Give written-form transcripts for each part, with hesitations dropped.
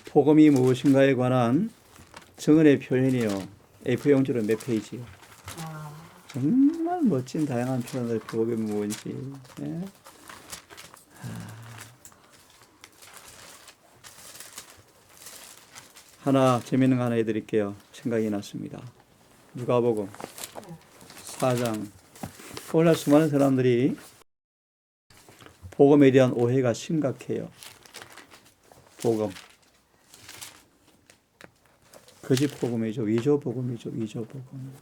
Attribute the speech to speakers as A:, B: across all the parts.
A: 복음이 무엇인가에 관한 정언의 표현이요. A4용지로 몇 페이지요. 정말 멋진 다양한 표현을 복음이 무엇인지. 예? 하나 재미있는 거 하나 해드릴게요. 생각이 났습니다. 누가복음 4장. 오늘날 수많은 사람들이 복음에 대한 오해가 심각해요. 복음. 거짓 복음이죠. 위조 복음이죠. 위조 복음.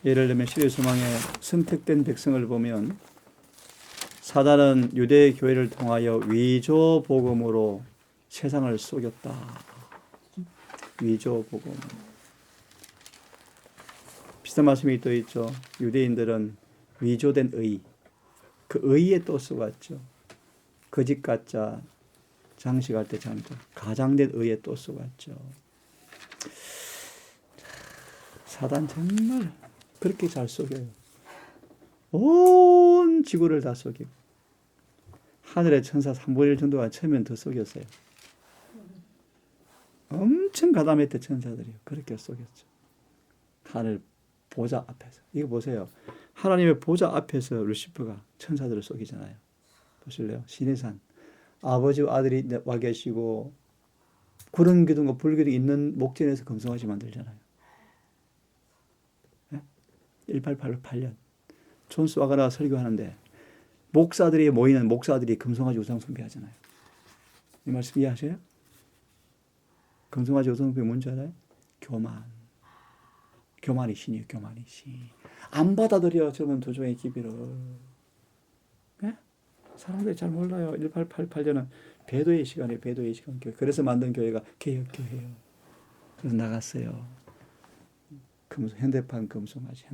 A: 예를 들면 시대소망의 선택된 백성을 보면 사단은 유대 교회를 통하여 위조 복음으로 세상을 속였다. 위조 복음. 비슷한 말씀이 또 있죠. 유대인들은 위조된 의, 그 의에 또 속았죠. 거짓 가짜 장식할 때 가장된 의에 또 속았죠. 사단 정말 그렇게 잘 속여요. 온 지구를 다 속이고 하늘의 천사 3분의 1 정도가 처음엔 더 속였어요. 엄청 가담했대 천사들이요. 그렇게 속였죠. 하늘 보좌 앞에서. 이거 보세요. 하나님의 보좌 앞에서 루시퍼가 천사들을 속이잖아요. 보실래요? 시내산. 아버지와 아들이 와 계시고 구름 기둥과 불 기둥 있는 목전에서 금송아지 만들잖아요. 1888로 8년. 존스 와가라 설교하는데 목사들이 모이는 목사들이 금송아지 우상 숭배하잖아요. 이 말씀 이해하세요? 금송아지 우상 숭배 뭔지 알아요? 교만이 신이에요. 교만이 신. 안 받아들여 저런 도종의 기비를. 네? 사람들이 잘 몰라요. 1888년은 배도의 시간이에요. 배도의 시간 교회. 그래서 만든 교회가 개혁교회예요. 그래서 나갔어요. 현대판 금송아지.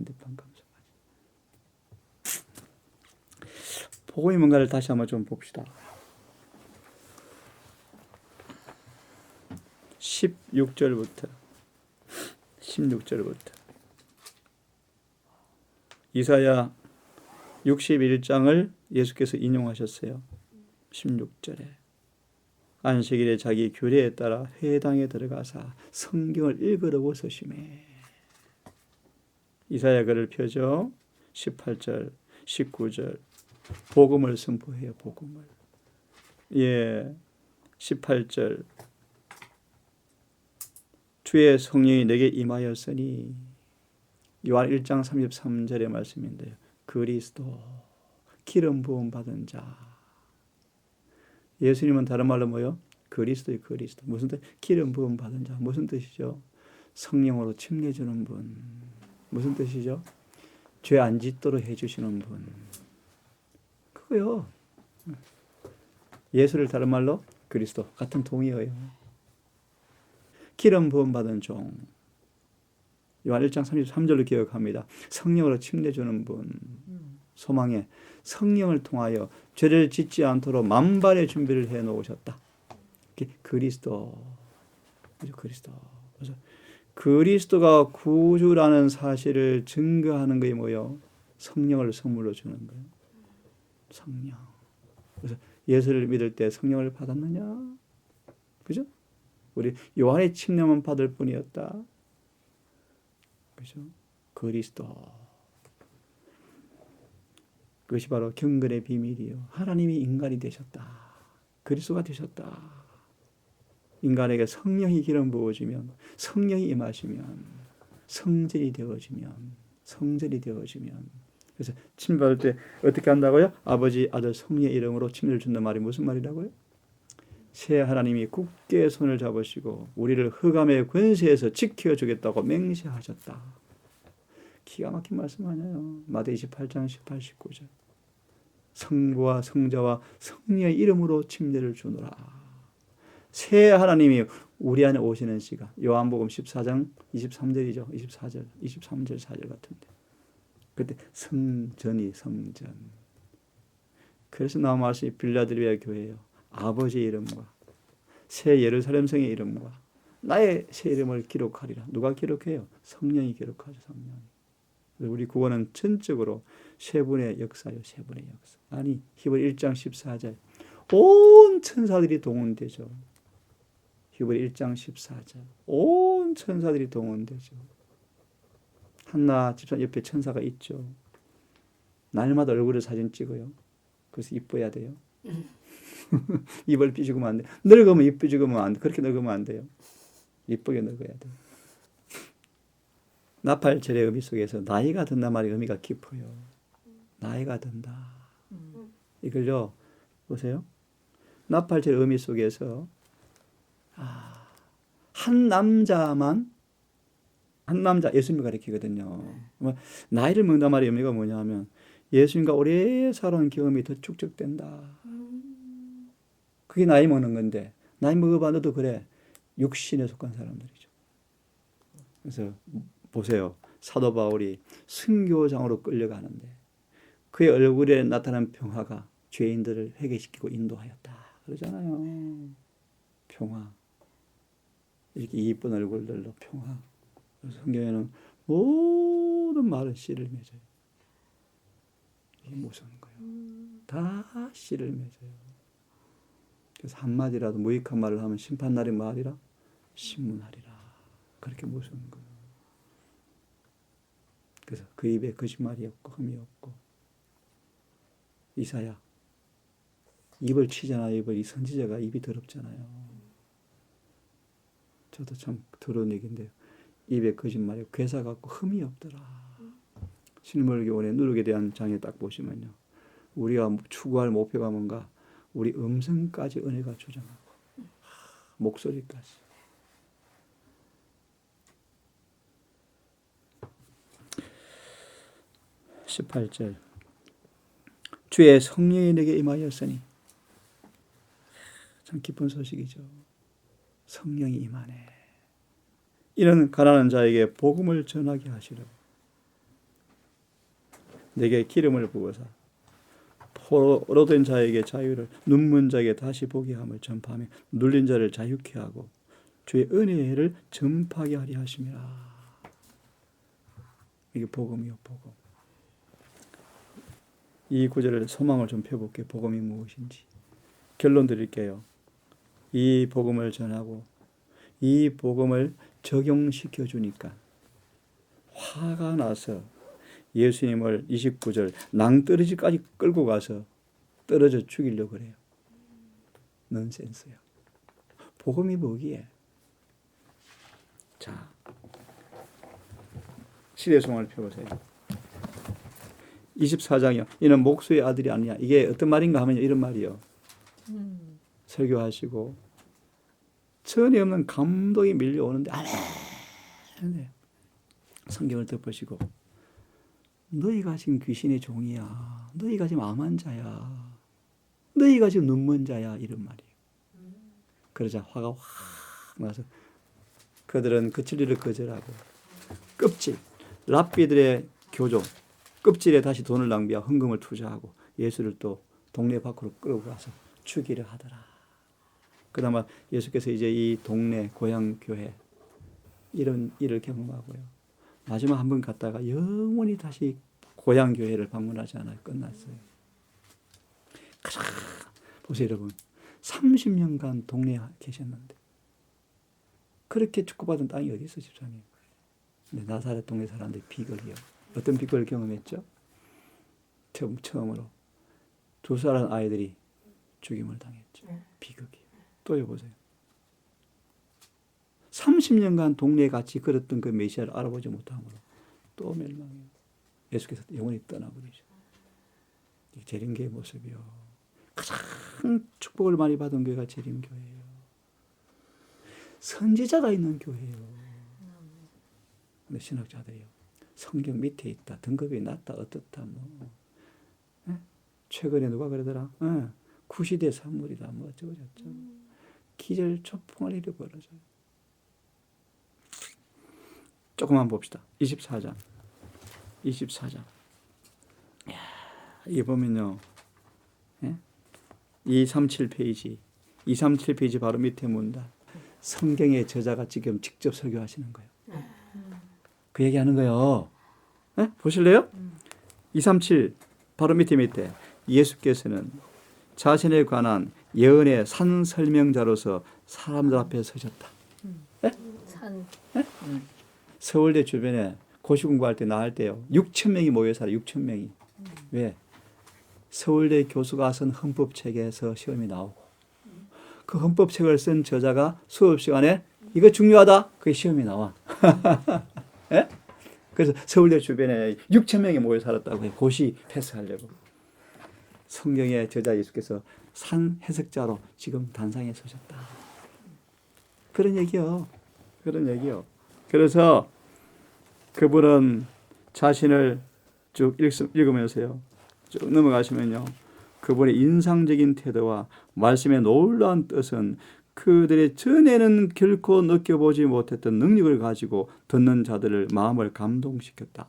A: 복음이 뭔가를 다시 한번 좀 봅시다. 16절부터 이사야 61장을 예수께서 인용하셨어요. 16절에 안식일에 자기 규례에 따라 회당에 들어가사 성경을 읽으려고 서심해. 이사야 글을 펴죠. 18절 19절 복음을 선포해요. 복음을. 18절 주의 성령이 내게 임하였으니 요한 1장 33절의 말씀인데요. 그리스도 기름 부음 받은 자. 예수님은 다른 말로 뭐요? 그리스도의 그리스도. 무슨 뜻? 기름 부음 받은 자. 무슨 뜻이죠? 성령으로 침례주는 분. 무슨 뜻이죠? 죄 안 짓도록 해주시는 분. 그거요. 예수를 다른 말로 그리스도. 같은 동의어예요. 기름 부음 받은 종. 요한 1장 33절로 기억합니다. 성령으로 침례주는 분. 소망에 성령을 통하여 죄를 짓지 않도록 만발의 준비를 해 놓으셨다. 그리스도. 그리스도. 그래서 그리스도가 구주라는 사실을 증거하는 게 뭐예요? 성령을 선물로 주는 거예요. 성령. 그래서 예수를 믿을 때 성령을 받았느냐? 그죠? 우리 요한의 침례만 받을 뿐이었다. 그죠? 그리스도. 그것이 바로 경건의 비밀이요. 하나님이 인간이 되셨다. 그리스도가 되셨다. 인간에게 성령이 기름 부어지면, 성령이 임하시면, 성전이 되어지면, 그래서 침받을 때 어떻게 한다고요? 아버지, 아들, 성령의 이름으로 침례를 준다는 말이 무슨 말이라고요? 새 하나님이 굳게 손을 잡으시고 우리를 흑암의 권세에서 지켜주겠다고 맹세하셨다. 기가 막힌 말씀 아니에요. 마태 28장 18, 19절. 성부와 성자와 성령의 이름으로 침례를 주노라. 새 하나님이 우리 안에 오시는 시간. 요한복음 14장 23절이죠. 23절 4절 같은데. 그때 성전. 그래서 나온 말씀이 빌라델비아 교회예요. 아버지의 이름과 새 예루살렘 성의 이름과 나의 새 이름을 기록하리라. 누가 기록해요? 성령이 기록하죠. 성령이. 우리 구원은 전적으로 세 분의 역사요. 세 분의 역사. 아니 히브리 1장 14절 온 천사들이 동원되죠. 히브리 1장 14절. 온 천사들이 동원되죠. 한나 집사 옆에 천사가 있죠. 날마다 얼굴을 사진 찍어요. 그래서 이뻐야 돼요. 입을 삐죽으면 안 돼. 늙으면 입 삐죽으면 안 돼. 그렇게 늙으면 안 돼요. 이쁘게 늙어야 돼. 나팔절의 의미 속에서 나이가 든다 말의 의미가 깊어요. 나이가 든다. 이걸요. 보세요. 나팔절의 의미 속에서 한 남자 예수님을 가리키거든요. 나이를 먹는다 말의 의미가 뭐냐면 예수님과 오래 살아온 경험이 더 축적된다. 그게 나이 먹는 건데 나이 먹어봐 너도 그래. 육신에 속한 사람들이죠. 그래서 보세요. 사도 바울이 순교장으로 끌려가는데 그의 얼굴에 나타난 평화가 죄인들을 회개시키고 인도하였다. 그러잖아요. 평화. 이렇게 이쁜 얼굴들로 평화. 성경에는 모든 말은 씨를 맺어요. 이게 무서운 거예요. 다 씨를 맺어요. 그래서 한마디라도 무익한 말을 하면 심판날이 뭐하리라? 신문하리라. 그렇게 무서운 거예요. 그래서 그 입에 거짓말이 없고 흠이 없고. 이사야 입을 치잖아요. 이 선지자가 입이 더럽잖아요. 저도 참 더러운 얘기인데요. 입에 거짓말이 괴사 같고 흠이 없더라. 실물교원의 누룩에 대한 장에 딱 보시면요. 우리가 추구할 목표가 뭔가 우리 음성까지 은혜가 조장하고 목소리까지. (18절) 주의 성령이 내게 임하였으니. 참 기쁜 소식이죠. 성령이 임하네. 이는 가난한 자에게 복음을 전하게 하시려고 내게 기름을 부어서 포로된 자에게 자유를, 눈먼 자에게 다시 보게 함을 전파하며 눌린 자를 자유케 하고 주의 은혜를 전파하게 하리 하심이라. 이게 복음이요, 복음. 이 구절을 소망을 좀 펴볼게요. 복음이 무엇인지. 결론 드릴게요. 이 복음을 전하고 이 복음을 적용시켜 주니까 화가 나서 예수님을 29절 낭떠러지까지 끌고 가서 떨어져 죽이려고 그래요. 넌센스야. 복음이 뭐기에? 자, 시대송을 펴보세요. 24장이요. 이는 목수의 아들이 아니냐. 이게 어떤 말인가 하면 이런 말이요. 설교하시고 전혀 없는 감동이 밀려오는데 아멘. 성경을 덮으시고 너희가 지금 귀신의 종이야. 너희가 지금 암 환자야. 너희가 지금 눈먼 자야. 이런 말이에요. 그러자 화가 확 나서 그들은 그 진리를 거절하고 껍질, 랍비들의 교종, 껍질에 다시 돈을 낭비하고 헌금을 투자하고 예수를 또 동네 밖으로 끌고 가서 죽이려 하더라. 그나마 예수께서 이제 이 동네 고향 교회 이런 일을 경험하고요. 마지막 한 번 갔다가 영원히 다시 고향 교회를 방문하지 않아요. 끝났어요. 보세요, 여러분. 30년간 동네에 계셨는데 그렇게 축복받은 땅이 어디 있어, 집사님? 근데 나사렛 동네 사람들이 비극이요. 어떤 비극을 경험했죠? 처음으로 2살 아이들이 죽임을 당했죠. 비극이요. 또 해보세요. 30년간 동네에 같이 걸었던 그 메시아를 알아보지 못함으로 또 멸망해요. 예수께서 영원히 떠나버리죠. 이게 재림교의 모습이요. 가장 축복을 많이 받은 교회가 재림교회예요. 선지자가 있는 교회예요. 근데 신학자들이요. 성경 밑에 있다. 등급이 낮다. 어떻다. 뭐. 최근에 누가 그러더라. 구시대 산물이다. 뭐 어쩌고저쩌고. 기절초풍을 일이 벌어져요. 조금만 봅시다. 24장. 이게 보면요. 237페이지 바로 밑에 문다. 성경의 저자가 지금 직접 설교하시는 거예요. 그 얘기하는 거예요. 보실래요? 237 바로 밑에 예수께서는 자신에 관한 예언의 산 설명자로서 사람들 앞에 서셨다. 예?
B: 산.
A: 예? 서울대 주변에 고시 공부할 때 나갈 때요. 6천 명이 모여 살아요. 6천 명이. 왜? 서울대 교수가 쓴 헌법책에서 시험이 나오고 그 헌법책을 쓴 저자가 수업 시간에 이거 중요하다. 그게 시험이 나와. 예? 그래서 서울대 주변에 6천 명이 모여 살았다고 해요. 고시 패스하려고. 성경의 저자 예수께서 산 해석자로 지금 단상에 서셨다. 그런 얘기요. 그런 얘기요. 그래서 그분은 자신을 쭉 읽으면서요. 쭉 넘어가시면요. 그분의 인상적인 태도와 말씀의 놀라운 뜻은 그들의 전에는 결코 느껴보지 못했던 능력을 가지고 듣는 자들을 마음을 감동시켰다.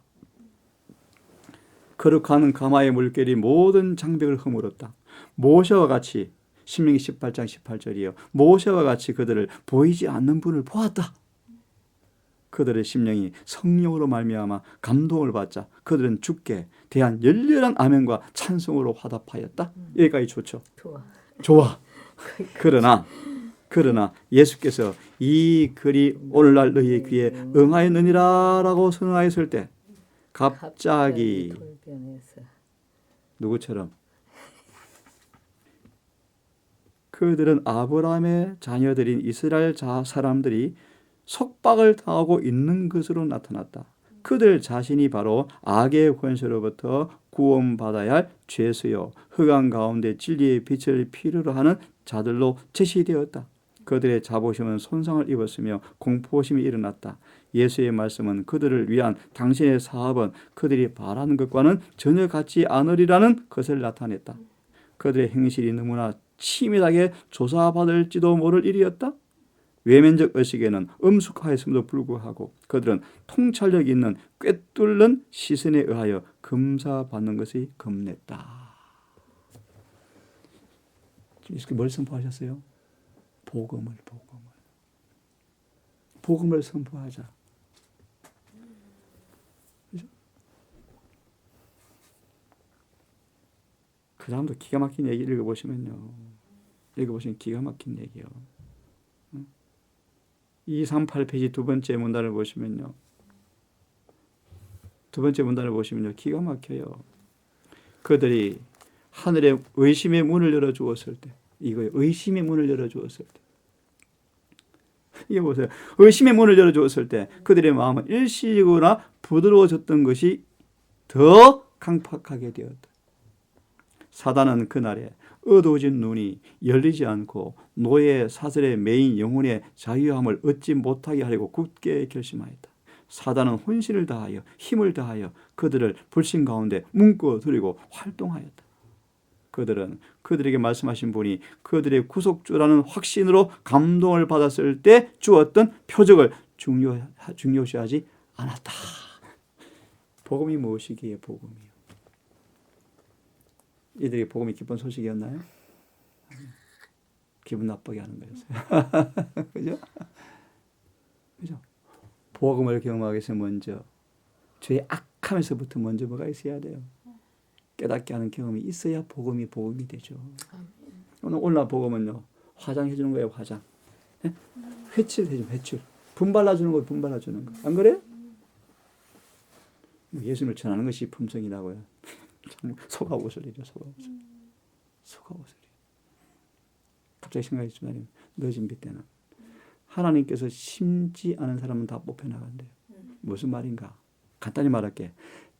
A: 거룩한 가마의 물결이 모든 장벽을 허물었다. 모세와 같이 신명기 18장 18절이요. 모세와 같이 그들을 보이지 않는 분을 보았다. 그들의 심령이 성령으로 말미암아 감동을 받자 그들은 주께 대한 열렬한 아멘과 찬송으로 화답하였다. 여기까지 좋죠. 좋아. 그러나 예수께서 이 글이 오늘날 너희의 귀에 응하였느니라라고 선언하였을 때 갑자기 누구처럼 그들은 아브라함의 자녀들인 이스라엘 사람들이 속박을 당하고 있는 것으로 나타났다. 그들 자신이 바로 악의 권세로부터 구원받아야 할 죄수요 흑암 가운데 진리의 빛을 필요로 하는 자들로 제시되었다. 그들의 자부심은 손상을 입었으며 공포심이 일어났다. 예수의 말씀은 그들을 위한 당신의 사업은 그들이 바라는 것과는 전혀 같지 않으리라는 것을 나타냈다. 그들의 행실이 너무나 치밀하게 조사받을지도 모를 일이었다. 외면적 의식에는 엄숙하였음에도 불구하고 그들은 통찰력 있는 꿰뚫는 시선에 의하여 검사받는 것이 겁냈다. 예수께서 뭘 선포하셨어요? 복음을 선포하자. 그죠? 그 다음도 기가 막힌 얘기 읽어보시면 기가 막힌 얘기요. 238페이지 두 번째 문단을 보시면요. 기가 막혀요. 그들이 하늘의 의심의 문을 열어주었을 때, 이거예요. 의심의 문을 열어주었을 때. 이게 보세요. 의심의 문을 열어주었을 때 그들의 마음은 일시적으로나 부드러워졌던 것이 더 강팍하게 되었다. 사단은 그날에 어두워진 눈이 열리지 않고 노예 사슬에 매인 영혼의 자유함을 얻지 못하게 하려고 굳게 결심하였다. 사단은 혼신을 다하여 힘을 다하여 그들을 불신 가운데 묶어두리고 활동하였다. 그들은 그들에게 말씀하신 분이 그들의 구속주라는 확신으로 감동을 받았을 때 주었던 표적을 중요시하지 않았다. 복음이 무엇이기에 복음이요? 이들에게 복음이 기쁜 소식이었나요? 기분 나쁘게 하는 거였어요. 그죠? 복음을 경험하기 위해서 먼저 죄의 악함에서부터 먼저 뭐가 있어야 돼요? 깨닫게 하는 경험이 있어야 복음이 되죠. 오늘 복음은요. 화장해 주는 거예요. 화장. 회칠해 주는 회칠. 분발라 주는 거예요. 분발라 주는 거. 안 그래요? 예수님을 전하는 것이 품성이라고요. 속아오슬이죠. 속아오슬이. 갑자기 생각이 드나요? 늦은 빛 때는 하나님께서 심지 않은 사람은 다 뽑혀나간대요. 무슨 말인가? 간단히 말할게.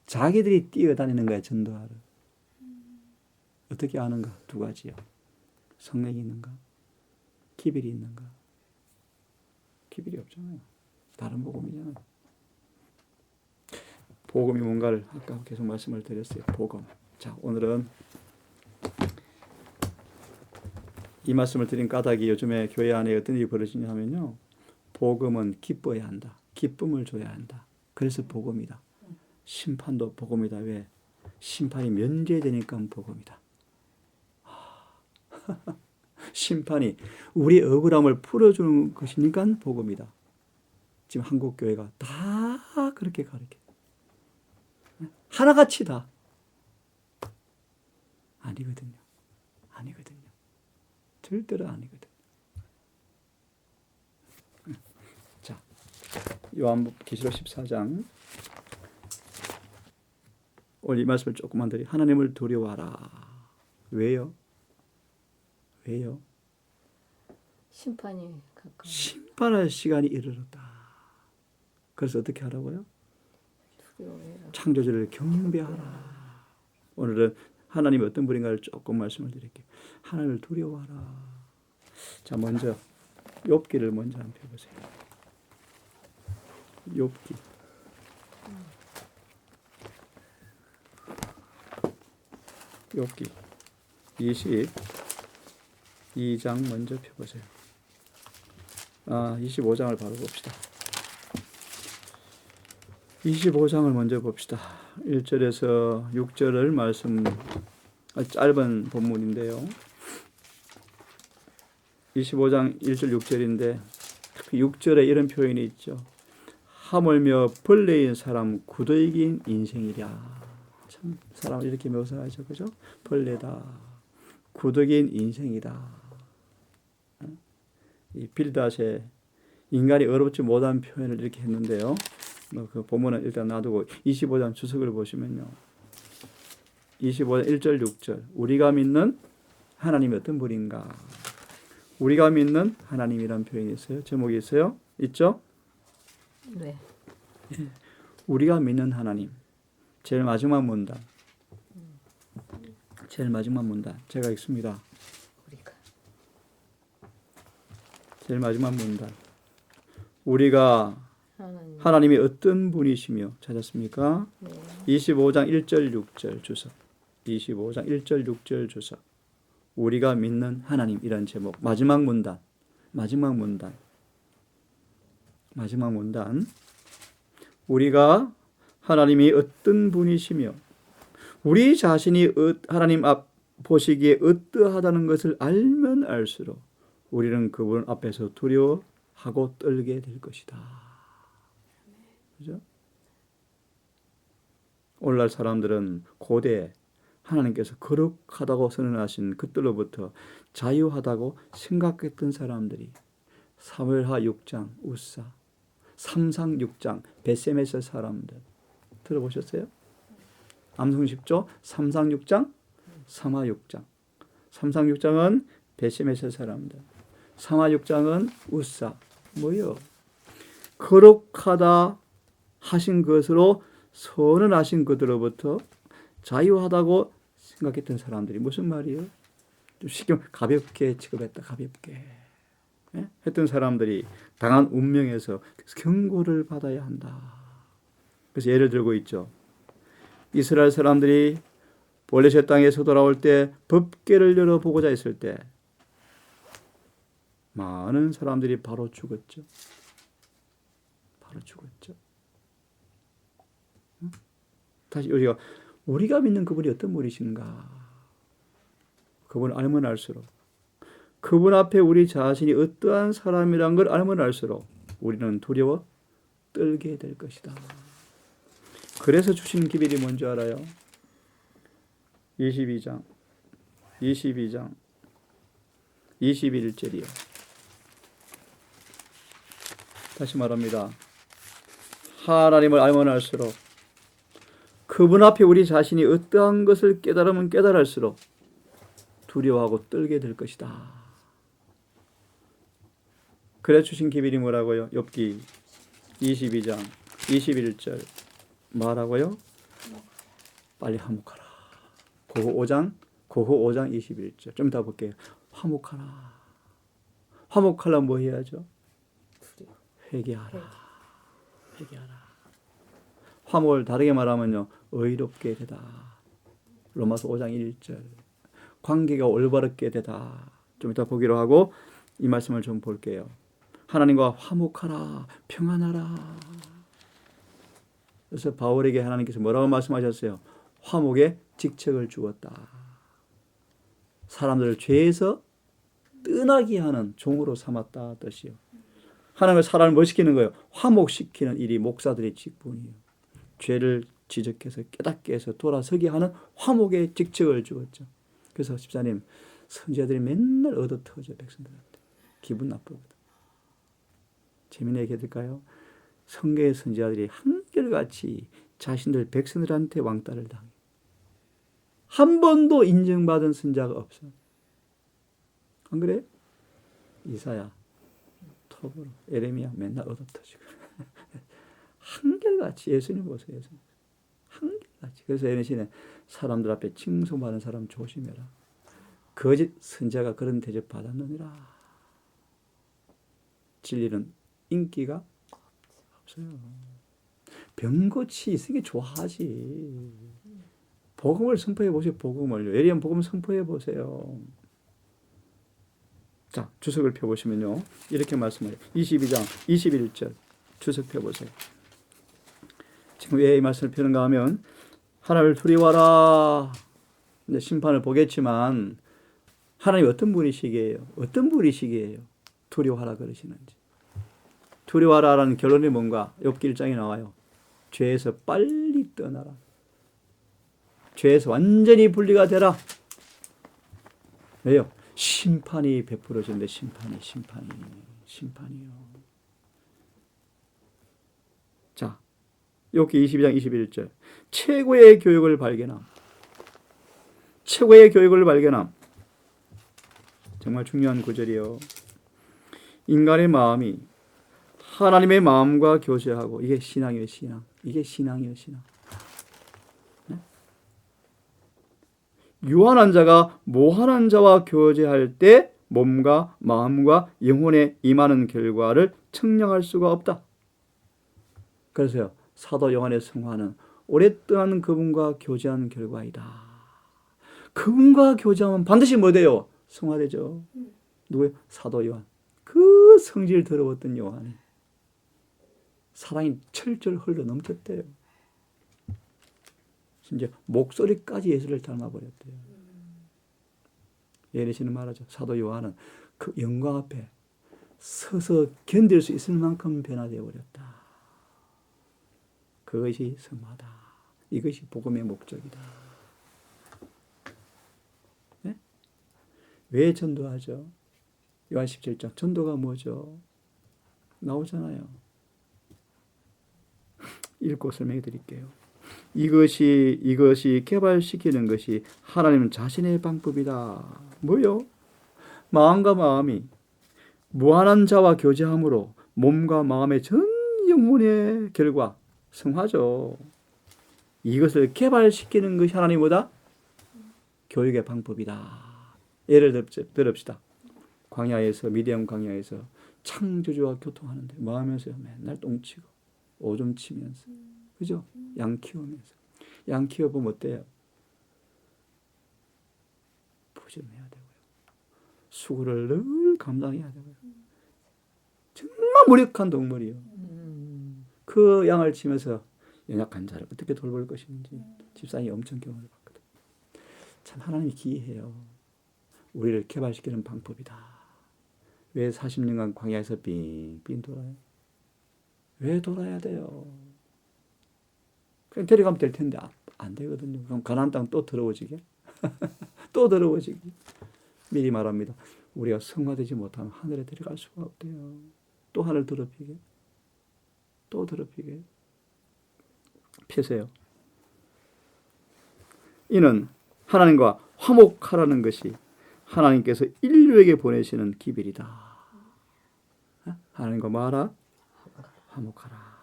A: 자기들이 뛰어다니는 거야. 전도하러. 어떻게 아는가? 두 가지요. 성령이 있는가? 기별이 있는가? 기별이 없잖아요. 다른 복음이잖아요. 복음이 뭔가를 아까 계속 말씀을 드렸어요. 복음. 자, 오늘은 이 말씀을 드린 까닭이 요즘에 교회 안에 어떤 일이 벌어지냐 하면요. 복음은 기뻐야 한다. 기쁨을 줘야 한다. 그래서 복음이다. 심판도 복음이다. 왜? 심판이 면제되니까 복음이다. 심판이 우리의 억울함을 풀어주는 것이니까 복음이다. 지금 한국 교회가 다 그렇게 가르쳐. 하나같이 다. 아니거든요. 절대로 아니거든요. 요한계시록 14장 오늘 이 말씀을 조금만 드리. 하나님을 두려워하라. 왜요? 왜요?
B: 심판이 가까워.
A: 심판할 시간이 이르렀다. 그래서 어떻게 하라고요?
B: 두려워해라.
A: 창조주를 경배하라. 오늘은 하나님이 어떤 분인가를 조금 말씀을 드릴게요. 하나님을 두려워하라. 자, 먼저 욥기를 먼저 한번 펴보세요. 욥기. 욥기 22장 먼저 펴보세요. 25장을 바로 봅시다. 25장을 먼저 봅시다. 1절에서 6절을 말씀, 짧은 본문인데요. 25장 1절 6절인데 6절에 이런 표현이 있죠. 하물며 벌레인 사람 구더기인 인생이랴. 참 사람을 이렇게 묘사하죠. 그죠? 벌레다. 구더기인 인생이다. 이 빌닷의 인간이 어렵지 못한 표현을 이렇게 했는데요. 그 본문은 일단 놔두고 25장 주석을 보시면요. 25장 1절 6절 우리가 믿는 하나님이 어떤 분인가. 우리가 믿는 하나님이라는 표현이 있어요. 제목이 있어요. 있죠?
B: 네.
A: 우리가 믿는 하나님. 제일 마지막 문단. 제일 마지막 문단. 제가 읽습니다.
B: 우리가.
A: 제일 마지막 문단. 우리가 하나님이 어떤 분이시며 찾았습니까?
B: 네.
A: 25장 1절 6절 주석. 25장 1절 6절 주석. 우리가 믿는 하나님이란 제목. 마지막 문단. 마지막 문단. 마지막 문단. 우리가 하나님이 어떤 분이시며 우리 자신이 하나님 앞 보시기에 어떠하다는 것을 알면 알수록 우리는 그분 앞에서 두려워하고 떨게 될 것이다. 그죠? 오늘날 사람들은 고대 하나님께서 거룩하다고 선언하신 그들로부터 자유하다고 생각했던 사람들이 사무엘하 6장 우사, 삼상 6장 벳세메스 사람들 들어보셨어요? 암송 쉽죠? 삼상 6장, 삼하 6장. 삼상 6장은 벳세메스 사람들. 삼하 6장은 우사. 뭐요? 거룩하다 하신 것으로 선언하신 그들로부터 자유하다고 생각했던 사람들이 무슨 말이에요? 좀 쉽게 가볍게 취급했다. 가볍게 했던 사람들이 당한 운명에서 경고를 받아야 한다. 그래서 예를 들고 있죠. 이스라엘 사람들이 블레셋 땅에서 돌아올 때 법궤를 열어보고자 했을 때 많은 사람들이 바로 죽었죠. 바로 죽었죠. 다시 우리가 믿는 그분이 어떤 분이신가? 그분을 알면 알수록 그분 앞에 우리 자신이 어떠한 사람이란 걸 알면 알수록 우리는 두려워 떨게 될 것이다. 그래서 주신 기별이 뭔지 알아요? 22장 21절이요. 다시 말합니다. 하나님을 알면 알수록 그분 앞에 우리 자신이 어떠한 것을 깨달으면 깨달을수록 두려워하고 떨게 될 것이다. 그래 주신 기별이 뭐라고요? 욥기 22장 21절 뭐라고요? 빨리 화목하라. 고호 5장 21절 좀 더 볼게요. 화목하라. 화목하려면 뭐 해야죠? 회개하라. 화목을 다르게 말하면요. 의롭게 되다. 로마서 5장 1절 관계가 올바르게 되다. 좀 이따 보기로 하고 이 말씀을 좀 볼게요. 하나님과 화목하라. 평안하라. 그래서 바울에게 하나님께서 뭐라고 말씀하셨어요? 화목의 직책을 주었다. 사람들을 죄에서 떠나게 하는 종으로 삼았다 뜻이요. 하나님은 사람을 뭐 시키는 거예요? 화목시키는 일이 목사들의 직분이에요. 죄를 지적해서 깨닫게 해서 돌아서게 하는 화목의 직책을 주었죠. 그래서 집사님, 선지자들이 맨날 얻어 터져 백성들한테. 기분 나쁘거든. 재미있는 얘기 해드릴까요? 성경의 선지자들이 한결같이 자신들 백성들한테 왕따를 당해. 한 번도 인정받은 선지자가 없어. 안 그래? 이사야, 톱으로, 에레미야 맨날 얻어터지고. 한결같이 예수님 보세요. 예수님. 한결같이. 그래서 에레미야는 사람들 앞에 칭송받는 사람 조심해라. 거짓 선지자가 그런 대접 받았느니라. 진리는 인기가 없어요. 병고치 있으니 좋아하지. 복음을 선포해 보세요. 복음을요. 예리한 복음 선포해 보세요. 자, 주석을 펴보시면요. 이렇게 말씀해요. 22장 21절 주석 펴보세요. 지금 왜 이 말씀을 펴는가 하면 하나님을 두려워하라. 이제 심판을 보겠지만 하나님 어떤 분이시기에요? 어떤 분이시기에요? 두려워하라 그러시는지. 두려워하라라는 결론이 뭔가? 욥기 1장에 나와요. 죄에서 빨리 떠나라. 죄에서 완전히 분리가 되라. 왜요? 심판이 베풀어진대. 심판이요. 자, 욥기 22장 21절. 최고의 교육을 발견함. 정말 중요한 구절이요. 인간의 마음이 하나님의 마음과 교제하고, 이게 신앙이에요. 이게 신앙이에요. 네? 유한한 자가 모한한 자와 교제할 때 몸과 마음과 영혼에 임하는 결과를 측량할 수가 없다. 그래서요, 사도 요한의 성화는 오래 떠나는 그분과 교제하는 결과이다. 그분과 교제하면 반드시 뭐 돼요? 성화되죠. 누구예요? 사도 요한. 그 성질 더러웠던 요한이 사랑이 철철 흘러 넘쳤대요. 심지어 목소리까지 예수를 닮아버렸대요. 예리시는 말하죠. 사도 요한은 그 영광 앞에 서서 견딜 수 있을 만큼 변화되어 버렸다. 그것이 성화다. 이것이 복음의 목적이다. 네? 왜 전도하죠? 요한 17장 전도가 뭐죠? 나오잖아요. 읽고 설명해 드릴게요. 이것이 개발시키는 것이 하나님 자신의 방법이다. 뭐요? 마음과 마음이 무한한 자와 교제함으로 몸과 마음의 전 영혼의 결과 성화죠. 이것을 개발시키는 것이 하나님 뭐다? 교육의 방법이다. 예를 들읍시다. 광야에서, 미디안 광야에서 창조주와 교통하는데 뭐 하면서 맨날 똥치고 오줌 치면서, 그죠? 양 키우면서. 양 키워보면 어때요? 부지런해야 되고요. 수고를 늘 감당해야 되고요. 정말 무력한 동물이요. 그 양을 치면서 연약한 자를 어떻게 돌볼 것인지 집사님이 엄청 경험을 받거든. 참 하나님이 기이해요. 우리를 개발시키는 방법이다. 왜 40년간 광야에서 빙빙 돌아요? 왜 돌아야 돼요? 그냥 데려가면 될 텐데 안 되거든요. 그럼 가나안 땅 또 더러워지게? 또 더러워지게? 미리 말합니다. 우리가 성화되지 못하면 하늘에 데려갈 수가 없대요. 또 하늘 더럽히게? 또 더럽히게? 펴세요. 이는 하나님과 화목하라는 것이 하나님께서 인류에게 보내시는 기별이다. 하나님과 뭐하라? 화목하라.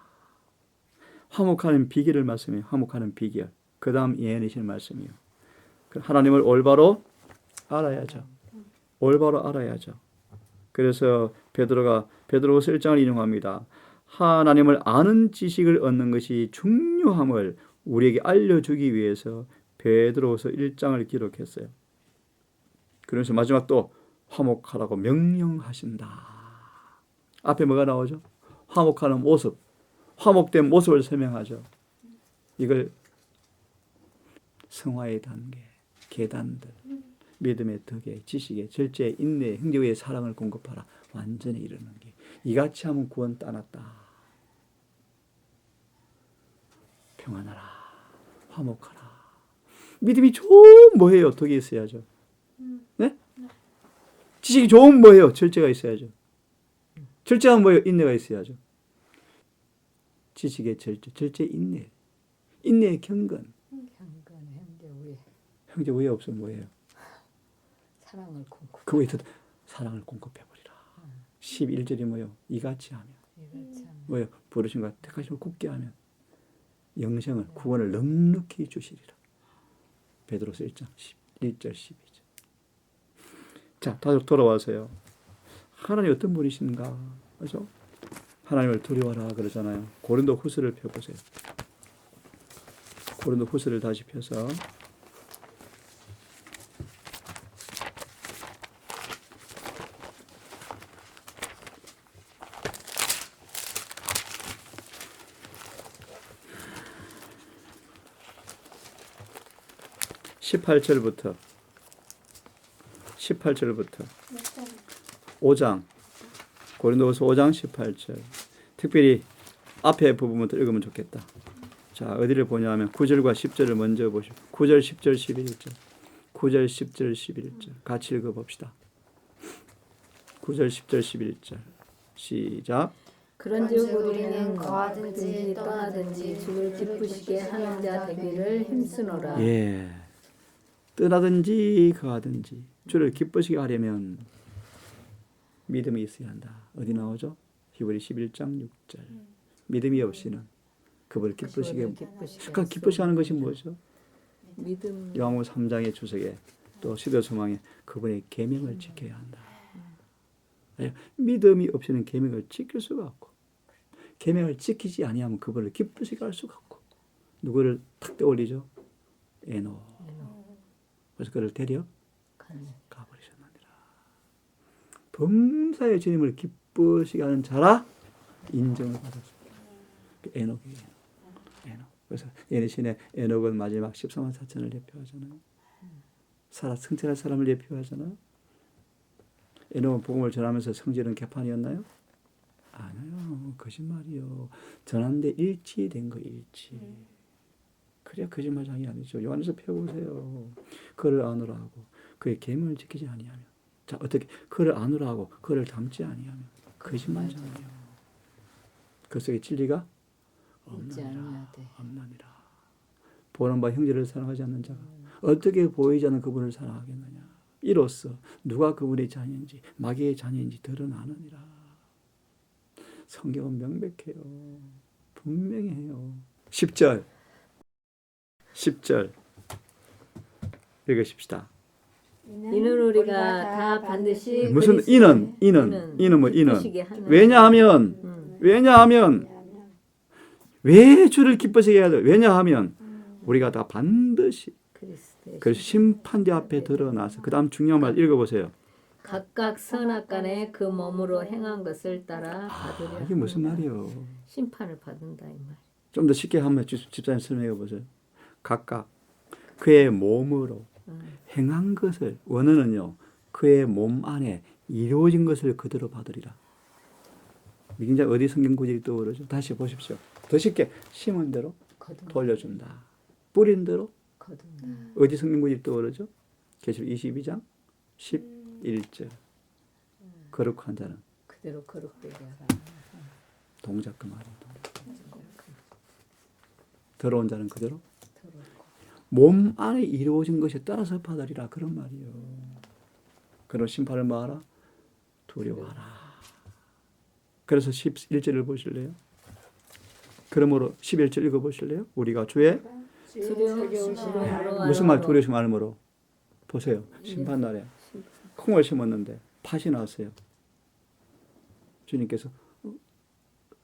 A: 화목하는 비결을 말씀해요. 화목하는 비결. 그 다음 예언이신 말씀이요. 하나님을 올바로 알아야죠. 올바로 알아야죠. 그래서 베드로서 1장을 인용합니다. 하나님을 아는 지식을 얻는 것이 중요함을 우리에게 알려주기 위해서 베드로서 1장을 기록했어요. 그래서 마지막 또 화목하라고 명령하신다. 앞에 뭐가 나오죠? 화목하는 모습, 화목된 모습을 설명하죠. 이걸 성화의 단계, 계단들, 믿음의 덕에, 지식에, 절제에, 인내에, 형제의 사랑을 공급하라. 완전히 이루는 게. 이같이 하면 구원 따놨다. 평안하라. 화목하라. 믿음이 좋은 뭐예요? 덕이 있어야죠. 네? 지식이 좋은 뭐예요? 절제가 있어야죠. 절제하면 뭐예요? 인내가 있어야죠. 지식의 절제, 절제 인내, 인내의 경건.
B: 경건 형제 우애
A: 형제 왜 없으면 뭐예요?
B: 사랑을 공급.
A: 그 외에 사랑을 공급해버리라. 11절이 뭐예요? 이같이 하면
B: 이같이 하면
A: 뭐예요? 부르신 것 택하심을 굳게 하면 영생을 구원을 넉넉히 주시리라. 베드로서 1장 1절 12절. 자, 다시 돌아와서요. 하나님 어떤 분이신가? 그렇죠? 하나님을 두려워하라 그러잖아요. 고린도 후서를 펴보세요. 고린도 후서를 다시 펴서 18절부터 5장 고린도후서 5장 18절 특별히 앞에 부분부터 읽으면 좋겠다. 자, 어디를 보냐면 9절과 10절을 먼저 보시오. 9절, 10절, 11절 9절, 10절, 11절 같이 읽어봅시다. 9절, 10절, 11절 시작.
B: 그런즉 우리는 거하든지 떠나든지 주를 기쁘시게 하는 자 되기를 힘쓰노라.
A: 예, 떠나든지 거하든지 주를 기쁘시게 하려면 믿음이 있어야 한다. 어디 나오죠? 히브리 11장 6절. 믿음이 없이는 그분을 기쁘시게 기쁘시게 하는 것이 뭐죠?
B: 믿음.
A: 요한복음 3장의 주석에 또 시대소망에 그분의 계명을 지켜야 한다. 믿음이 없이는 계명을 지킬 수가 없고 계명을 지키지 아니하면 그분을 기쁘시게 할 수가 없고 누구를 탁 떠올리죠? 에노. 그래서 그를 데려 가버리셨느니라. 범사의 주님을 기쁘시게 하는 자라 인정을 받았습니다. 그 에녹이에요. 에녹. 그래서 예니신의 에녹은 마지막 14만 4천을 대표하잖아요. 승천할 사람을 대표하잖아요. 에녹은 복음을 전하면서 성질은 개판이었나요? 아니요. 거짓말이요. 전하는데 일치된 거 일치. 그래야 거짓말장이 아니죠. 요한에서 펴보세요. 그를 아노라 하고 그의 계명을 지키지 아니하면 자 어떻게 그를 아노라 하고 그를 닮지 아니하면 거짓말장이요. 그 속에 진리가 없나니라. 보는 바 형제를 사랑하지 않는 자가 어떻게 보이지 않는 그분을 사랑하겠느냐. 이로써 누가 그분의 자녀인지 마귀의 자녀인지 드러나느니라. 성경은 명백해요. 분명히 해요. 10절 읽으십시다.
B: 이는 우리가 다 반드시
A: 무슨
B: 그리스도의
A: 이는 뭐 이는
B: 기쁘시게 하는
A: 왜냐하면 왜 주를 기쁘시게 해야 돼? 왜냐하면 우리가 다 반드시 그래서 심판대 앞에 드러나서 그 다음 중요한 말 읽어보세요.
B: 각각 선악간에 그 몸으로 행한 것을 따라 받으려
A: 이게 무슨 말이요?
B: 심판을 받는다 이 말.
A: 좀 더 쉽게 한번 집사님 설명해 보세요. 각각 그의 몸으로 행한 것을 원어는요. 그의 몸 안에 이루어진 것을 그대로 받으리라. 미경자 어디 성경 구절이 떠오르죠? 다시 보십시오. 더 쉽게 심은 대로 돌려준다. 뿌린 대로
B: 거둔다.
A: 어디 성경 구절이 떠오르죠? 계시록 22장 11절. 거룩한 자는
B: 그대로 거룩되게 하라.
A: 동작 그 말이에요. 더러운 자는 그대로 몸 안에 이루어진 것에 따라서 받으리라 그런 말이에요. 그런 심판을 뭐하라? 두려워하라. 그래서 11절을 보실래요? 그러므로 11절 읽어보실래요? 우리가 주의 무슨 말 두려우신 말으로 보세요. 심판날에 콩을 심었는데 팥이 나왔어요. 주님께서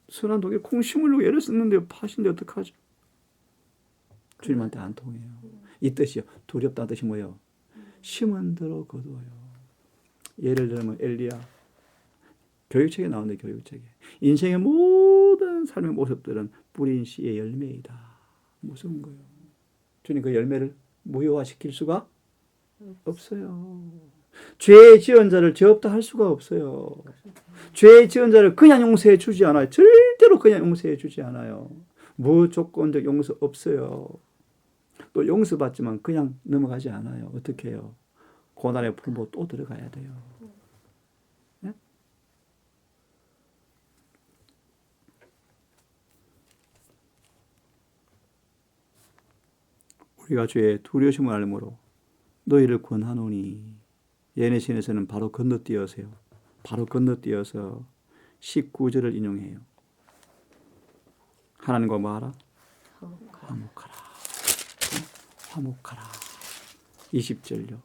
A: 선한 독에 콩 심으려고 애를 썼는데 팥인데 어떡하죠? 주님한테 안 통해요. 이 뜻이요. 두렵다는 뜻이 뭐예요? 심은 대로 거두어요. 예를 들면 엘리야. 교육책에 나오는데 교육책에. 인생의 모든 삶의 모습들은 뿌린 씨의 열매이다. 무서운 거예요. 주님 그 열매를 무효화시킬 수가 없어요. 죄 지은 자를 죄 없다 할 수가 없어요. 죄 지은 자를 그냥 용서해 주지 않아요. 절대로 그냥 용서해 주지 않아요. 무조건적 용서 없어요. 또 용서받지만 그냥 넘어가지 않아요. 어떻게 해요? 고난의 풀보 또 들어가야 돼요. 네? 우리가 주의 두려우심을 알므로 너희를 권하노니. 예내신에서는 바로 건너뛰어서요. 바로 건너뛰어서 19절을 인용해요. 하나님과 뭐 하라? 화목하라. 화목하라. 20절요.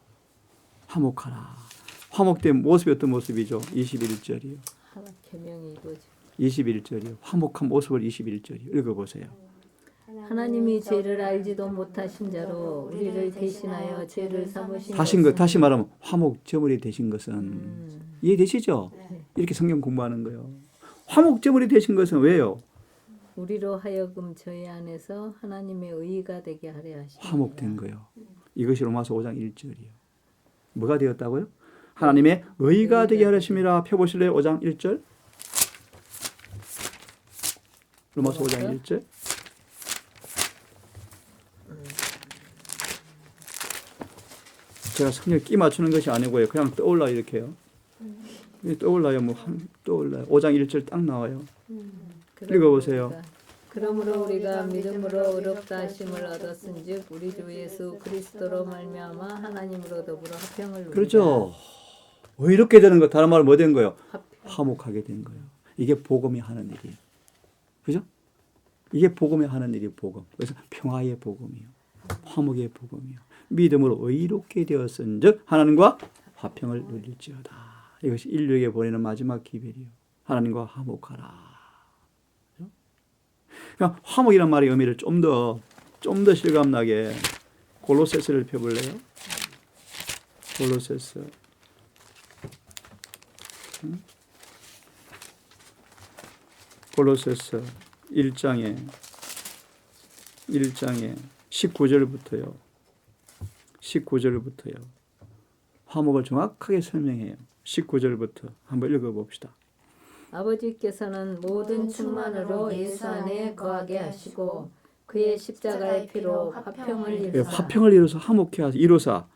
A: 화목하라. 화목된 모습이 어떤 모습이죠? 21절이요.
B: 계명이 이거죠.
A: 21절이요. 화목한 모습을 21절이요. 읽어보세요.
B: 하나님이 죄를 알지도 못하신 자로 우리를 대신하여 죄를 삼으신
A: 다시 말하면 화목제물이 되신 것은 이해되시죠? 이렇게 성경 공부하는 거예요. 화목제물이 되신 것은 왜요?
B: 우리로 하여금 저희 안에서 하나님의 의가 되게 하려 하십니다.
A: 화목된 거예요. 이것이 로마서 5장 1절이요. 뭐가 되었다고요? 하나님의 의가 되게 하려 하심이라. 펴보실래요? 5장 1절. 로마서 5장 1절. 제가 성경 끼 맞추는 것이 아니고요. 그냥 떠올라 이렇게요. 떠올라요. 떠올라요. 5장 1절 딱 나와요. 읽어보세요.
B: 그러므로 우리가 믿음으로 의롭다 하심을 얻었은즉 우리 주 예수 그리스도로 말미암아 하나님으로 더불어 화평을 누리라.
A: 그렇죠. 의롭게 되는 것, 다른 말로 뭐 된 거예요? 화목하게 된 거예요. 이게 복음이 하는 일이에요. 그죠? 이게 복음이 하는 일이 복음. 그래서 평화의 복음이요. 화목의 복음이요. 믿음으로 의롭게 되었은즉 하나님과 화평을 누릴지어다. 이것이 인류에게 보내는 마지막 기별이요. 하나님과 화목하라. 그러니까 화목이란 말의 의미를 좀 더 실감나게 골로새서를 펴볼래요? 골로새서. 골로새서 1장에 19절부터요. 19절부터요. 화목을 정확하게 설명해요. 19절부터 한번 읽어봅시다.
B: 아버지께서는 모든 충만으로 예수 안에 거하게 하시고 그의 십자가의 피로 화평을 이루사
A: 화평을 이루사 화목케 하사 이루사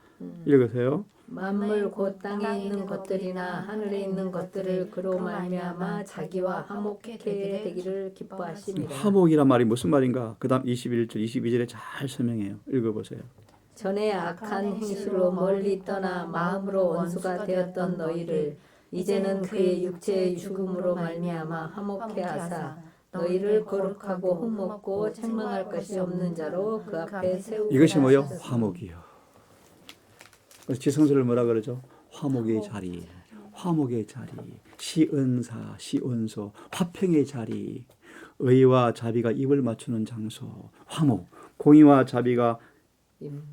A: 읽으세요.
B: 만물 곧 땅에 있는 것들이나 하늘에 있는 것들을 그로 말미암아 자기와 화목케 되기를 기뻐하심이라.
A: 화목이란 말이 무슨 말인가? 그다음 21절, 22절에 잘 설명해요. 읽어보세요.
B: 전에 악한 행실로 멀리 떠나 마음으로 원수가 되었던 너희를 이제는 그의 육체의 죽음으로 말미암아 화목케 하사 너희를 거룩하고 흠없고 책망할 것이 없는 자로 그 앞에 세우고
A: 이것이 뭐요? 화목이요. 그래서 지성서를 뭐라 그러죠? 화목의 자리, 화목의 자리, 시은사, 시온소, 화평의 자리, 의와 자비가 입을 맞추는 장소, 화목, 공의와 자비가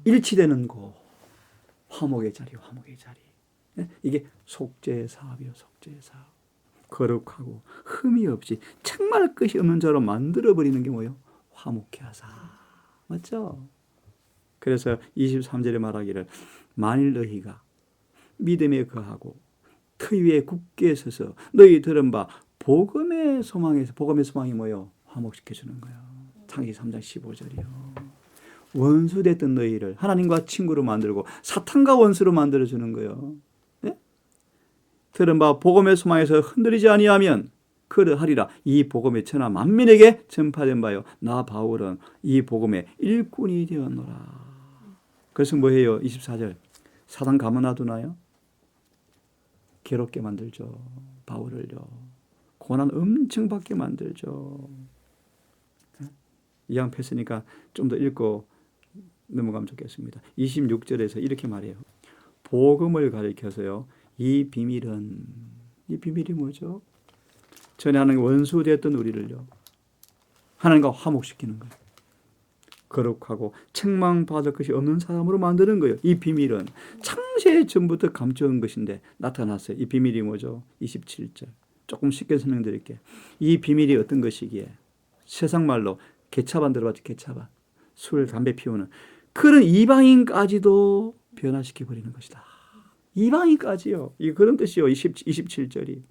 A: 일치되는 곳, 화목의 자리, 화목의 자리. 이게 속죄사업이요, 속죄사업. 거룩하고 흠이 없이 책망할 것이 없는 자로 만들어버리는 게 뭐예요? 화목케 하사. 맞죠? 그래서 23절에 말하기를 만일 너희가 믿음에 거하고 터 위에 굳게 서서 너희 들은 바 복음의 소망이 뭐예요? 화목시켜주는 거예요. 창세기 3장 15절이요. 원수됐던 너희를 하나님과 친구로 만들고 사탄과 원수로 만들어주는 거예요. 네? 들은 바 복음의 소망에서 흔들리지 아니하면 그러하리라. 이 복음의 천하 만민에게 전파된 바요. 나 바울은 이 복음의 일꾼이 되었노라. 그래서 뭐해요? 24절. 사단 가만 놔두나요? 괴롭게 만들죠. 바울을요. 고난 엄청 받게 만들죠. 이왕 폈으니까 좀 더 읽고 넘어가면 좋겠습니다. 26절에서 이렇게 말해요. 복음을 가리켜서요. 이 비밀이 뭐죠? 전에 하나님 원수 되었던 우리를요. 하나님과 화목시키는 거예요. 거룩하고 책망받을 것이 없는 사람으로 만드는 거예요. 이 비밀은 창세 전부터 감춰온 것인데 나타났어요. 이 비밀이 뭐죠? 27절. 조금 쉽게 설명드릴게요. 이 비밀이 어떤 것이기에 세상 말로 개차반 들어봤죠? 개차반. 술, 담배 피우는 그런 이방인까지도 변화시켜버리는 것이다. 이방인까지요. 이 그런 뜻이요. 27절이.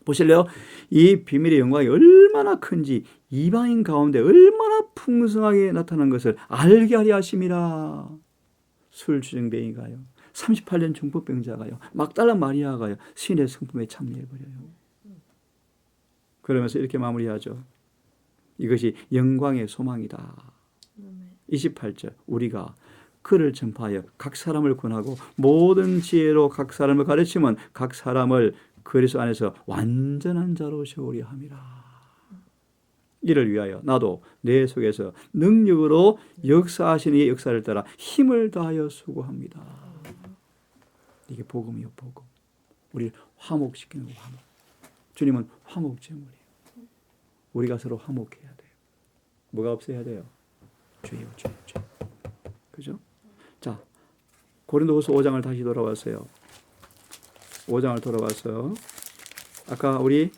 A: 보실래요? 이 비밀의 영광이 얼마나 큰지 이방인 가운데 얼마나 풍성하게 나타난 것을 알게 하려 하심이라. 술주정뱅이가요. 38년 중풍병자가요. 막달라 마리아가요. 신의 성품에 참여해버려요. 그러면서 이렇게 마무리하죠. 이것이 영광의 소망이다. 28절 우리가 그를 전파하여 각 사람을 권하고 모든 지혜로 각 사람을 가르치면 각 사람을 그리스도 안에서 완전한 자로 세우려 함이라. 이를 위하여 나도 내 속에서 능력으로 역사하시는 이의 역사를 따라 힘을 다하여 수고합니다. 이게 복음이요, 복음. 우리를 화목시키는 거, 화목. 주님은 화목제물이에요. 우리가 서로 화목해야 돼요. 뭐가 없어야 돼요? 죄요, 죄. 그죠? 자, 고린도후서 5장을 다시 돌아왔어요. 5장을 돌아와서 아까 우리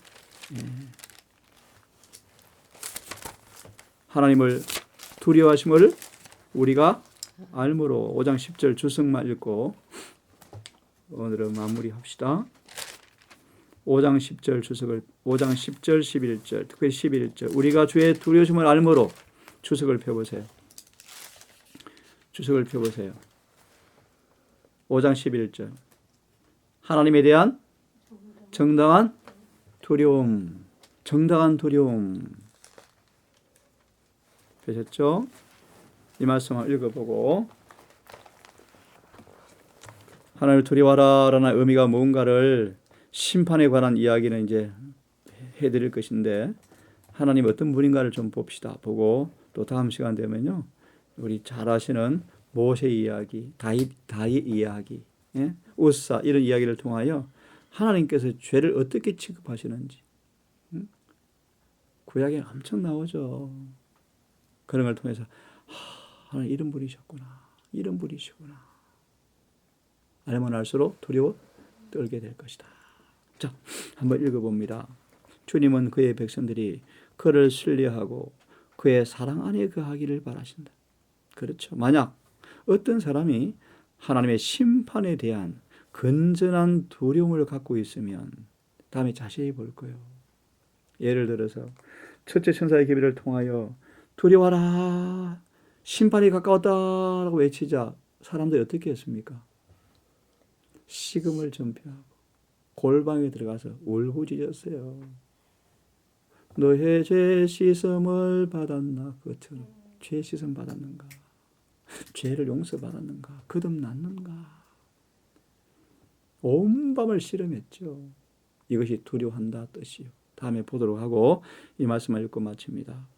A: 하나님을 두려워하심을 우리가 알므로 5장 10절 주석만 읽고 오늘은 마무리합시다. 5장 10절 주석을 5장 10절 11절 특별히 11절 우리가 주의 두려우심을 알므로 주석을 펴보세요. 주석을 펴보세요. 5장 11절 하나님에 대한 정당한 두려움. 정당한 두려움. 되셨죠? 이 말씀을 읽어보고 하나님을 두려워하라 라는 의미가 뭔가를 심판에 관한 이야기는 이제 해드릴 것인데 하나님 어떤 분인가를 좀 봅시다. 보고 또 다음 시간 되면요 우리 잘 아시는 모세 이야기, 다윗 이야기, 우사 이런 이야기를 통하여 하나님께서 죄를 어떻게 취급하시는지 구약에 엄청 나오죠. 그런 걸 통해서 하나님 이런 분이셨구나, 이런 분이시구나. 알면 알수록 두려워 떨게 될 것이다. 자, 한번 읽어봅니다. 주님은 그의 백성들이 그를 신뢰하고 그의 사랑 안에 거하기를 바라신다. 그렇죠. 만약 어떤 사람이 하나님의 심판에 대한 건전한 두려움을 갖고 있으면 다음에 자세히 볼 거예요. 예를 들어서 첫째 천사의 계비를 통하여 두려워라 심판이 가까웠다라고 외치자 사람들이 어떻게 했습니까? 식음을 전폐하고 골방에 들어가서 울부짖었어요. 너의 죄 씻음을 받았나? 그것처럼 죄 씻음 받았는가? 죄를 용서받았는가? 거듭났는가? 온 밤을 씨름했죠. 이것이 두려워한다 뜻이요. 다음에 보도록 하고 이 말씀을 읽고 마칩니다.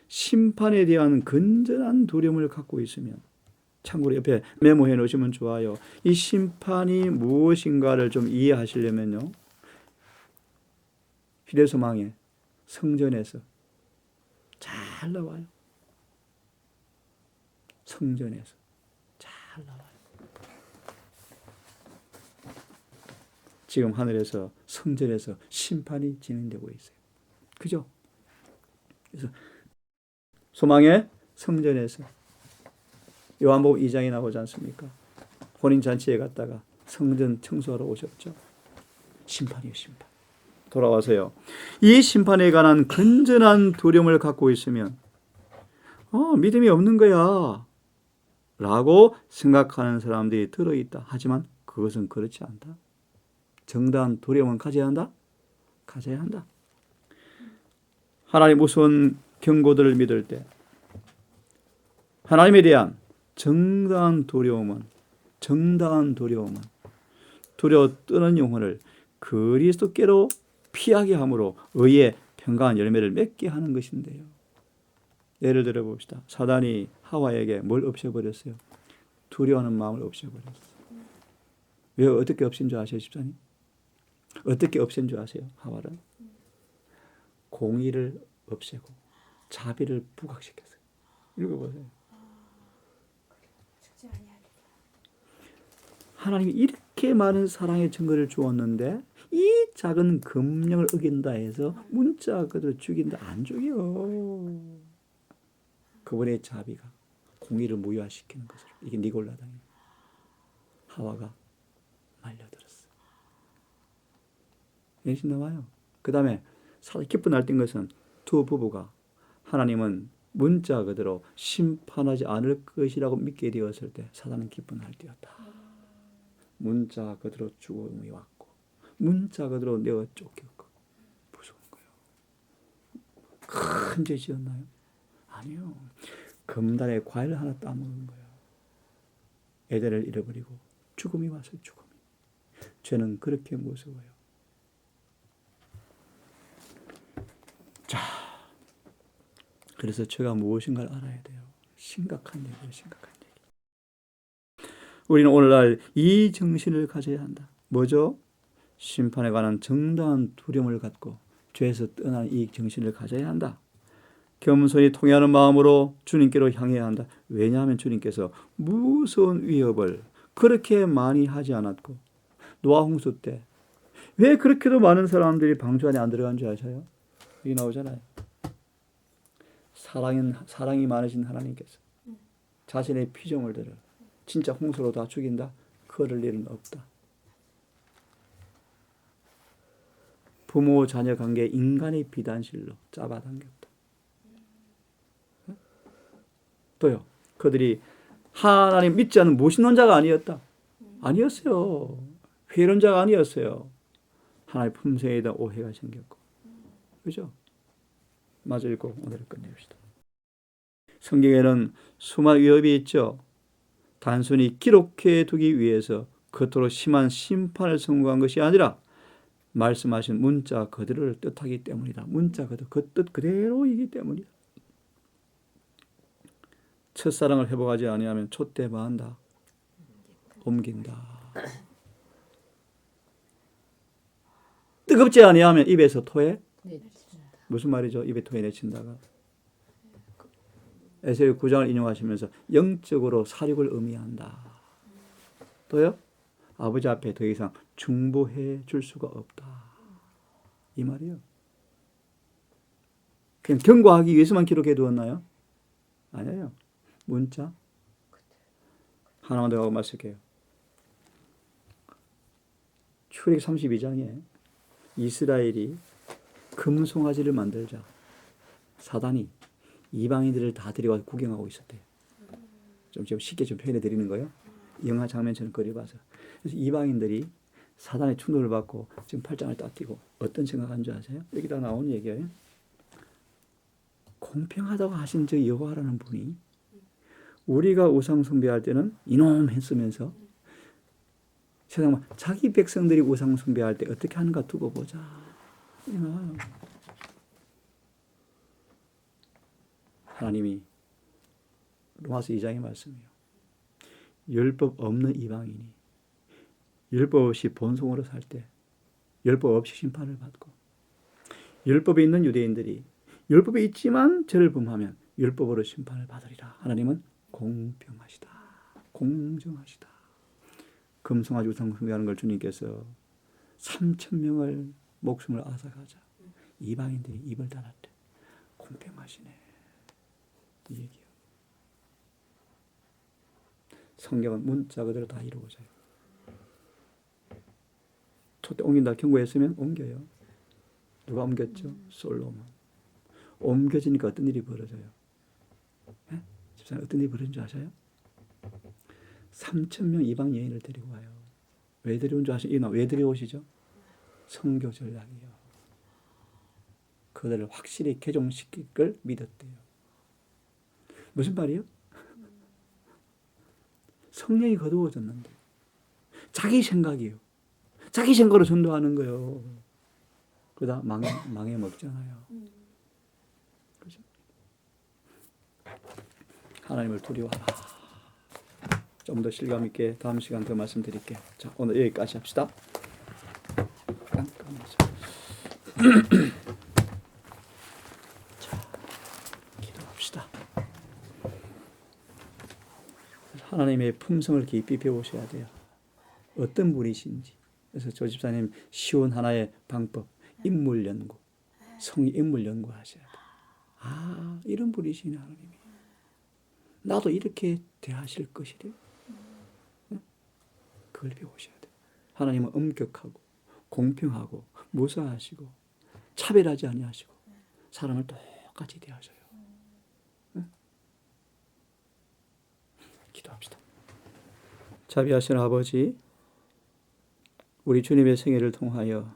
A: 심판에 대한 건전한 두려움을 갖고 있으면 참고로 옆에 메모해 놓으시면 좋아요. 이 심판이 무엇인가를 좀 이해하시려면요. 히데소망에 성전에서 잘 나와요. 성전에서 잘 나와요. 지금 하늘에서 성전에서 심판이 진행되고 있어요. 그죠? 그래서 소망의 성전에서 요한복음 2장에 나오지 않습니까? 혼인잔치에 갔다가 성전 청소하러 오셨죠. 심판이에요, 심판. 돌아와서요. 이 심판에 관한 건전한 두려움을 갖고 있으면 믿음이 없는 거야 라고 생각하는 사람들이 들어있다. 하지만 그것은 그렇지 않다. 정당한 두려움은 가져야 한다? 가져야 한다. 하나님의 무서운 경고들을 믿을 때 하나님에 대한 정당한 두려움은 두려워 떠는 영혼을 그리스도께로 피하게 함으로 의의 평강한 열매를 맺게 하는 것인데요. 예를 들어 봅시다. 사단이 하와에게 뭘 없애버렸어요? 두려워하는 마음을 없애버렸어요. 왜 어떻게 없앤 줄 아세요, 집사님? 어떻게 없앤 줄 아세요, 하와를? 공의를 없애고 자비를 부각시켰어요. 읽어보세요. 하나님이 이렇게 많은 사랑의 증거를 주었는데 이 작은 금령을 어긴다 해서 문자 그대로 죽인다 안 죽여. 그분의 자비가 공의를 무효화시키는 것으로 이게 니골라당이 하와가 말려들었어. 예시 나와요. 그 다음에 기쁜 날뛴 것은 두 부부가 하나님은 문자 그대로 심판하지 않을 것이라고 믿게 되었을 때 사단은 기쁜 날뛰었다. 문자 그대로 죽음이 왔고 문자 그대로 내어 쫓겼고 무서운 거예요. 큰 죄 지었나요? 아니요. 금단에 과일 하나 따먹은 거야. 에덴을 잃어버리고 죽음이 왔어요. 죽음이. 죄는 그렇게 무서워요. 자, 그래서 죄가 무엇인가를 알아야 돼요. 심각한 얘기예요. 심각한 얘기. 우리는 오늘날 이 정신을 가져야 한다. 뭐죠? 심판에 관한 정당한 두려움을 갖고 죄에서 떠난 이 정신을 가져야 한다. 겸손히 통회하는 마음으로 주님께로 향해야 한다. 왜냐하면 주님께서 무서운 위협을 그렇게 많이 하지 않았고 노아 홍수 때 왜 그렇게도 많은 사람들이 방주 안에 안 들어간 줄 아세요? 여기 나오잖아요. 사랑이 많으신 하나님께서 자신의 피조물들을 진짜 홍수로 다 죽인다. 그럴 일은 없다. 부모 자녀 관계 인간의 비단실로 잡아당겼다. 또요. 그들이 하나님 믿지 않는 무신론자가 아니었다. 아니었어요. 회론자가 아니었어요. 하나님의 품성에다 오해가 생겼고. 그죠? 마저 읽고 오늘을 끝내봅시다. 성경에는 수많은 위협이 있죠. 단순히 기록해 두기 위해서 그토록 심한 심판을 선고한 것이 아니라 말씀하신 문자 그대로를 뜻하기 때문이다. 문자 그대로 그 뜻 그대로이기 때문이다. 첫사랑을 회복하지 아니하면 촛대 마한다. 옮긴다. 뜨겁지 아니하면 입에서 토해? 무슨 말이죠? 입에 토해 내친다가. 에세겔 9장을 인용하시면서 영적으로 사륙을 의미한다. 또요? 아버지 앞에 더 이상 중보해 줄 수가 없다. 이 말이요. 그냥 경고하기 위해서만 기록해 두었나요? 아니에요. 문자. 하나만 더 하고 말씀할게요. 출애굽 32장에 이스라엘이 금송아지를 만들자 사단이 이방인들을 다 데려와서 구경하고 있었대요. 좀 쉽게 좀 표현해 드리는 거예요. 영화 장면처럼 그려봐서. 그래서 이방인들이 사단의 충동을 받고 지금 팔짱을 딱 끼고 어떤 생각한 줄 아세요? 여기다 나온 얘기예요. 공평하다고 하신 저 여호와라는 분이 우리가 우상 숭배할 때는 이놈 했으면서 세상 자기 백성들이 우상 숭배할 때 어떻게 하는가 두고 보자. 하나님이 로마서 2장의 말씀이에요. 율법 없는 이방인이 율법 없이 본성으로 살 때 율법 없이 심판을 받고 율법이 있는 유대인들이 율법이 있지만 죄를 범하면 율법으로 심판을 받으리라. 하나님은 공평하시다. 공정하시다. 금송아지 우상 숭배하는 걸 주님께서 3,000명을 목숨을 앗아가자 이방인들이 입을 닫았대. 공평하시네. 이 얘기요. 성경은 문자 그대로 다 이루어져요. 촛대 옮긴다 경고했으면 옮겨요. 누가 옮겼죠? 솔로몬. 옮겨지니까 어떤 일이 벌어져요? 네? 집사님 어떤 일이 벌어진 줄 아세요? 3,000명 이방 여인을 데리고 와요. 왜 데려온 줄 아시죠? 왜 데려오시죠? 선교 전략이요. 그들을 확실히 개종시킬 걸 믿었대요. 무슨 말이요? 성령이 거두어졌는데 자기 생각이요. 자기 생각으로 전도하는 거예요. 그러다 망해 먹잖아요. 그렇죠? 하나님을 두려워하라. 좀 더 실감 있게 다음 시간 더 말씀드릴게요. 자, 오늘 여기까지 합시다. 자, 기도합시다. 하나님의 품성을 깊이 배우셔야 돼요. 어떤 분이신지. 그래서 조 집사님 쉬운 하나의 방법, 인물 연구, 성의 인물 연구 하셔야 돼요. 아, 이런 분이시네 하나님이. 나도 이렇게 대하실 것이래. 그걸 배우셔야 돼요. 하나님은 엄격하고 공평하고 무사하시고 차별하지 아니하시고 사람을 똑같이 대하셔요. 기도합시다. 자비하신 아버지, 우리 주님의 생애를 통하여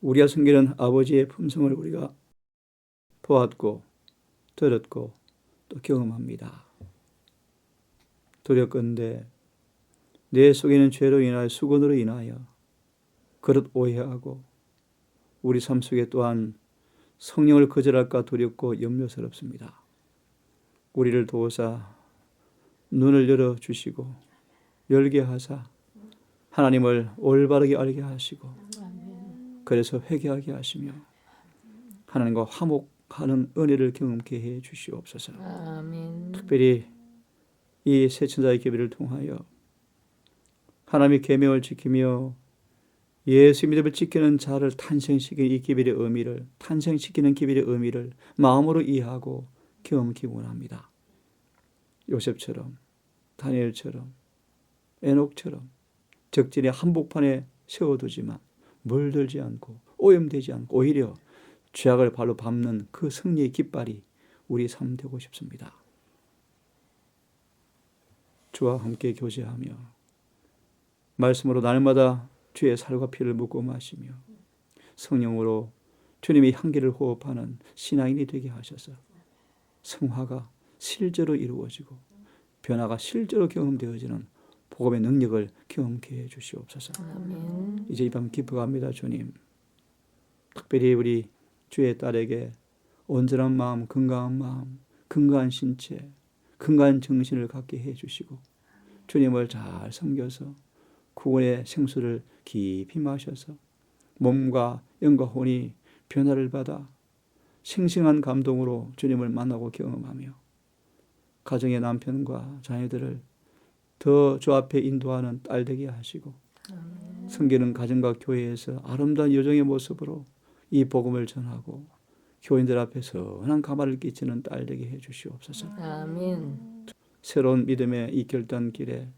A: 우리가 섬기는 아버지의 품성을 우리가 보았고 들었고 또 경험합니다. 두렵건대 내 속에 있는 죄로 인하여 수건으로 인하여 그릇 오해하고 우리 삶 속에 또한 성령을 거절할까 두렵고 염려스럽습니다. 우리를 도우사 눈을 열어주시고 열게 하사 하나님을 올바르게 알게 하시고 그래서 회개하게 하시며 하나님과 화목하는 은혜를 경험케 해 주시옵소서.
B: 아멘.
A: 특별히 이 세천자의 계비를 통하여 하나님의 계명을 지키며 예수 믿음을 지키는 자를 탄생시키는 이 계비의 의미를 탄생시키는 계비의 의미를 마음으로 이해하고 경험하기 원합니다. 요셉처럼 다니엘처럼 에녹처럼 적진의 한복판에 세워두지만 물들지 않고 오염되지 않고 오히려 죄악을 발로 밟는 그 승리의 깃발이 우리 삶 되고 싶습니다. 주와 함께 교제하며 말씀으로 날마다 주의 살과 피를 묻고 마시며 성령으로 주님의 향기를 호흡하는 신앙인이 되게 하셔서 성화가 실제로 이루어지고 변화가 실제로 경험되어지는 복음의 능력을 경험케 해 주시옵소서.
B: 아멘.
A: 이제 이 밤 기뻐갑니다. 주님, 특별히 우리 주의 딸에게 온전한 마음, 건강한 신체, 건강한 정신을 갖게 해 주시고 주님을 잘 섬겨서 구원의 생수를 깊이 마셔서 몸과 영과 혼이 변화를 받아 생생한 감동으로 주님을 만나고 경험하며 가정의 남편과 자녀들을 더 주 앞에 인도하는 딸 되게 하시고 섬기는 가정과 교회에서 아름다운 여정의 모습으로 이 복음을 전하고 교인들 앞에 선한 가마를 끼치는 딸 되게 해 주시옵소서.
B: 아멘.
A: 새로운 믿음의 이 결단길에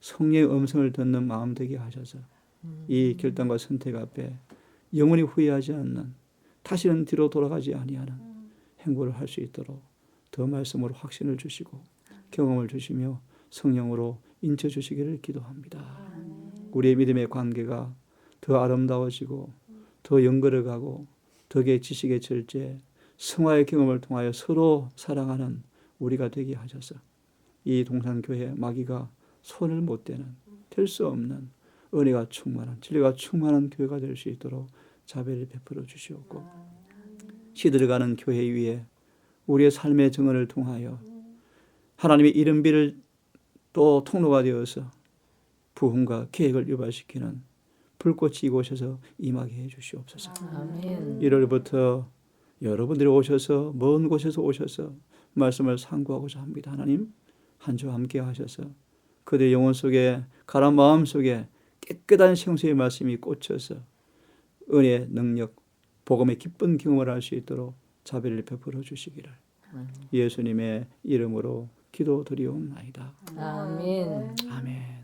A: 성령의 음성을 듣는 마음 되게 하셔서 이 결단과 선택 앞에 영원히 후회하지 않는 다시는 뒤로 돌아가지 아니하는 행보를 할 수 있도록 더 말씀으로 확신을 주시고 경험을 주시며 성령으로 인쳐 주시기를 기도합니다. 우리의 믿음의 관계가 더 아름다워지고 더 연결해가고 덕의 지식의 절제 성화의 경험을 통하여 서로 사랑하는 우리가 되게 하셔서 이 동산교회 마귀가 손을 못 대는 될 수 없는 은혜가 충만한 진리가 충만한 교회가 될 수 있도록 자비를 베풀어 주시옵고 시들어가는 교회 위에 우리의 삶의 정언을 통하여 하나님의 이른비를 또 통로가 되어서 부흥과 계획을 유발시키는 불꽃이 이곳에서 임하게 해 주시옵소서.
B: 아멘.
A: 1월부터 여러분들이 오셔서 먼 곳에서 오셔서 말씀을 상고하고자 합니다. 하나님 한 주 함께 하셔서 그들의 영혼 속에 가란 마음 속에 깨끗한 생수의 말씀이 꽂혀서 은혜의 능력 복음의 기쁜 경험을 할 수 있도록 자비를 베풀어 주시기를 예수님의 이름으로 기도드리옵나이다.
B: 아멘.
A: 아멘.